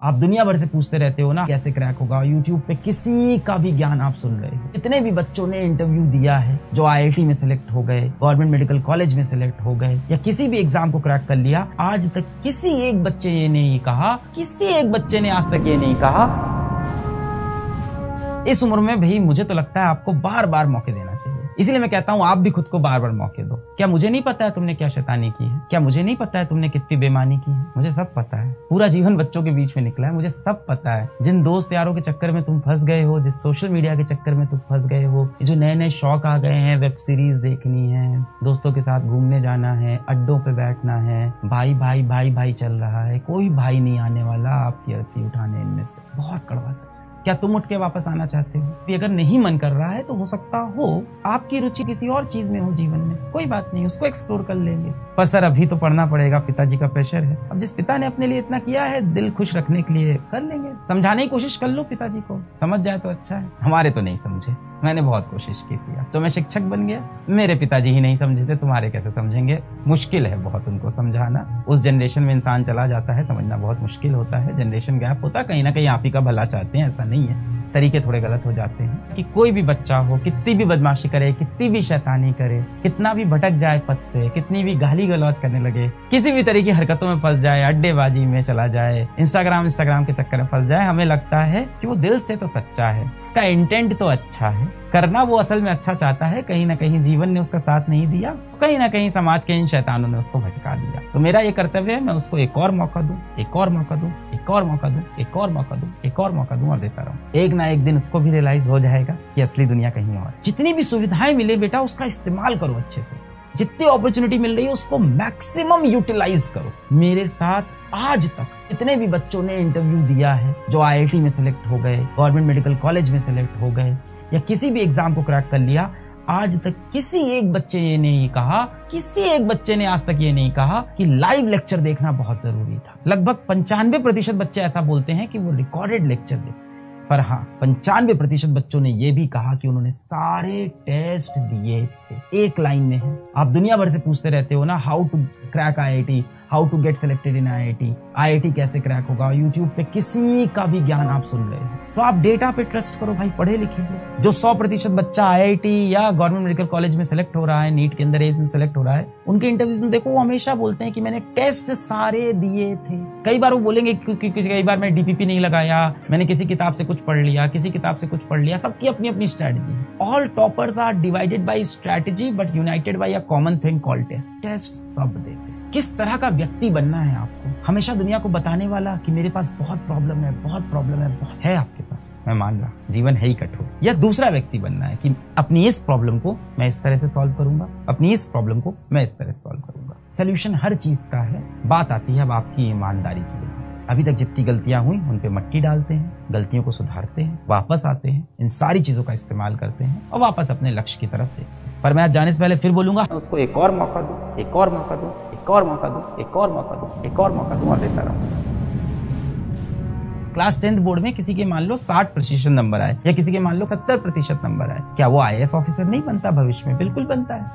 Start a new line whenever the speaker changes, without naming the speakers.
आप दुनिया भर से पूछते रहते हो ना कैसे क्रैक होगा। यूट्यूब पे किसी का भी ज्ञान आप सुन रहे हो। जितने भी बच्चों ने इंटरव्यू दिया है, जो आईआईटी में सिलेक्ट हो गए, गवर्नमेंट मेडिकल कॉलेज में सिलेक्ट हो गए, या किसी भी एग्जाम को क्रैक कर लिया, आज तक किसी एक बच्चे ने आज तक ये नहीं कहा इस उम्र में भाई मुझे तो लगता है आपको बार बार मौके देना चाहिए। इसीलिए मैं कहता हूं आप भी खुद को बार बार मौके दो। क्या मुझे नहीं पता है तुमने क्या शैतानी की है? क्या मुझे नहीं पता है तुमने कितनी बेईमानी की है? मुझे सब पता है। पूरा जीवन बच्चों के बीच में निकला है, मुझे सब पता है। जिन दोस्त यारों के चक्कर में तुम फंस गए हो, जिस सोशल मीडिया के चक्कर में तुम फंस गए हो, जो नए नए शौक आ गए हैं, वेब सीरीज देखनी है, दोस्तों के साथ घूमने जाना है, अड्डों पे बैठना है, भाई भाई भाई भाई चल रहा है, कोई भाई नहीं आने वाला आपकी अर्थी उठाने इनमें से। बहुत कड़वा सच है। क्या तुम उठ के वापस आना चाहते हो? अगर नहीं मन कर रहा है तो हो सकता हो आपकी रुचि किसी और चीज में हो जीवन में, कोई बात नहीं, उसको एक्सप्लोर कर लेंगे। पर सर अभी तो पढ़ना पड़ेगा, पिताजी का प्रेशर है। अब जिस पिता ने अपने लिए इतना किया है दिल खुश रखने के लिए, कर लेंगे। समझाने की कोशिश कर लो पिताजी को, समझ जाए तो अच्छा है। हमारे तो नहीं समझे, मैंने बहुत कोशिश की थी, तो मैं शिक्षक बन गया। मेरे पिताजी ही नहीं समझे थे, तुम्हारे कैसे समझेंगे? मुश्किल है बहुत उनको समझाना। उस जनरेशन में इंसान चला जाता है, समझना बहुत मुश्किल होता है। जनरेशन गैप होता है, कहीं ना कहीं आप ही का भला चाहते हैं, ऐसा नहीं है, तरीके थोड़े गलत हो जाते हैं। कि कोई भी बच्चा हो, कितनी भी बदमाशी करे, कितनी भी शैतानी करे, कितना भी भटक जाए पथ से, कितनी भी गाली गलौज करने लगे, किसी भी तरह की हरकतों में फंस जाए, अड्डेबाजी में चला जाए, इंस्टाग्राम के चक्कर में फंस जाए, हमें लगता है कि वो दिल से तो सच्चा है, उसका इंटेंट तो अच्छा है, करना वो असल में अच्छा चाहता है। कहीं ना कहीं जीवन ने उसका साथ नहीं दिया, कहीं ना कहीं समाज के इन शैतानों ने उसको भटका दिया। तो मेरा ये कर्तव्य है, मैं उसको एक और मौका दूं, एक और मौका दूं, एक और मौका दूं, एक और मौका दूं, एक और मौका दूं और देता रहूं। एक ना एक दिन उसको भी रियलाइज हो जाएगा कि असली दुनिया कहीं और। जितनी भी सुविधाएं मिले बेटा उसका इस्तेमाल करो अच्छे से। जितनी अपॉर्चुनिटी मिल रही है उसको मैक्सिमम यूटिलाइज करो। मेरे साथ आज तक जितने भी बच्चों ने इंटरव्यू दिया है, जो आईआईटी में सिलेक्ट हो गए, गवर्नमेंट मेडिकल कॉलेज में सिलेक्ट हो गए, या किसी भी एग्जाम को क्रैक कर लिया, आज तक किसी एक बच्चे ने आज तक ये नहीं कहा कि लाइव लेक्चर देखना बहुत जरूरी था। लगभग 95% बच्चे ऐसा बोलते हैं कि वो रिकॉर्डेड लेक्चर देखते, पर हाँ 95% बच्चों ने ये भी कहा कि उन्होंने सारे टेस्ट दिए थे। एक लाइन में है, आप दुनिया भर से पूछते रहते हो ना, how to crack IIT, how to get selected in IIT कैसे क्रैक होगा। यूट्यूब पे किसी का भी ज्ञान आप सुन रहे हो, तो आप डेटा पे ट्रस्ट करो भाई, पढ़े लिखे हो। जो 100% बच्चा आईआईटी या गवर्नमेंट मेडिकल कॉलेज में सिलेक्ट हो रहा है, नीट के अंदर एज में सिलेक्ट हो रहा है, उनके इंटरव्यूज में देखो वो हमेशा बोलते हैं कि मैंने टेस्ट सारे दिए थे। कई बार वो बोलेंगे क्योंकि कई बार मैं डीपीपी नहीं लगाया, मैंने किसी किताब से कुछ पढ़ लिया, किसी किताब से कुछ पढ़ लिया। सबकी अपनी अपनी strategy. All toppers are divided by strategy but united by a common thing called test. Test सब देते हैं। किस तरह का व्यक्ति बनना है आपको? हमेशा दुनिया को बताने वाला कि मेरे पास बहुत प्रॉब्लम है, बहुत प्रॉब्लम है, बहुत है आपके पास, मैं मान रहा, जीवन है ही कठोर। या दूसरा व्यक्ति बनना है कि अपनी इस प्रॉब्लम को मैं इस तरह से सॉल्व करूंगा, अपनी इस प्रॉब्लम को मैं इस तरह से सॉल्व करूंगा। सोल्यूशन हर चीज का है, बात आती है अब आपकी ईमानदारी की वजह से। अभी तक जितनी गलतियां हुई उन पे मट्टी डालते हैं, गलतियों को सुधारते हैं, वापस आते हैं, इन सारी चीजों का इस्तेमाल करते हैं और वापस अपने लक्ष्य की तरफ देखते हैं। पर मैं आज जाने से पहले फिर बोलूंगा, उसको एक और मौका दूं, एक और मौका दूं, एक और मौका दूं, एक और मौका दूं, एक और मौका दूं और देता रहूं। क्लास 10th बोर्ड में किसी के मान लो 60% नंबर आए, या किसी के मान लो 70% नंबर आए, क्या वो आईएएस ऑफिसर नहीं बनता भविष्य में? बिल्कुल बनता है।